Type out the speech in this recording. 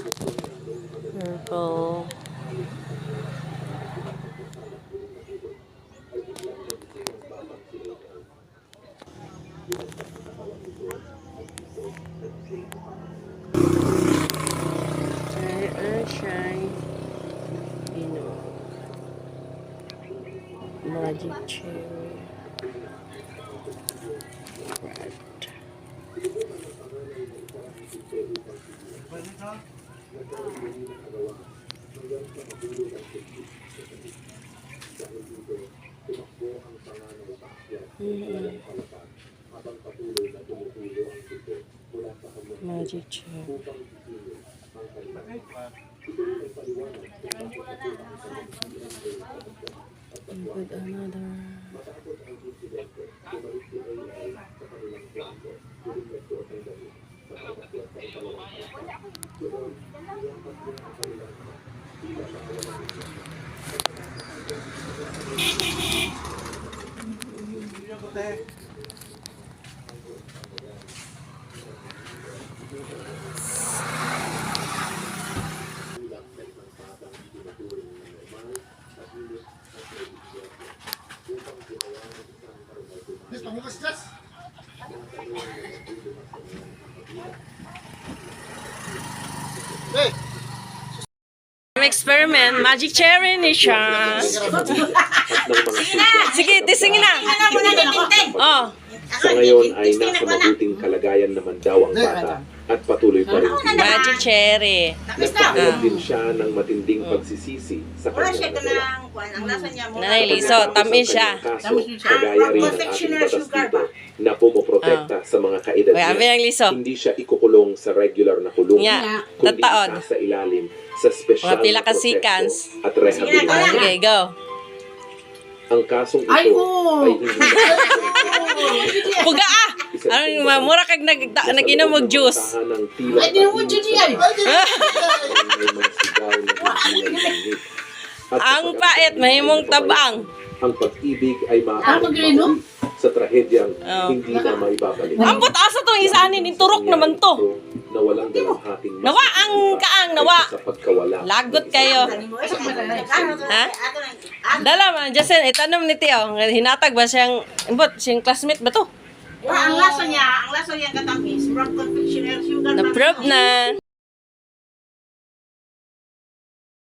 Purple. Shine. Magic cherry. Red. Magic cherry. With another. Experiment, magic cherry ni siya. Sige, tisingin na. Oh. Sa ngayon ay nasa mabuting kalagayan naman daw ang bata at patuloy pa rin. Magic cherry. Nagpahayag din siya ng matinding pagsisisi sa kanyang nagawa. Nanay Liso, tamis siya. Kagaya rin ang ating batas dito na pumoprotekta sa mga kaedad niya. Hindi siya ikukulong sa regular na kulong, kundi sa ilalim sa special na proseso at rehabilitasyon. Okay, go. Ang kasong ito ay hindi Puga ah! Ano, mura kag nag-inom mag juice. Ay, di mo dyan yan! Ang pait, mahimong tabang. Ang pag-ibig ay maaaring sa trahedyang hindi na maibabalik. Ang asa tong isanin, turok naman to. Na walang dalamhating Nawa ang kaang, nawa. sa pagkawala. Lagot kayo. Ha? Dala man, Jasen, itanong ni Tio. Hinatag ba siyang, siyang classmate ba to? Ang lasa niya katamis, from confectioner sugar. Na-prove na.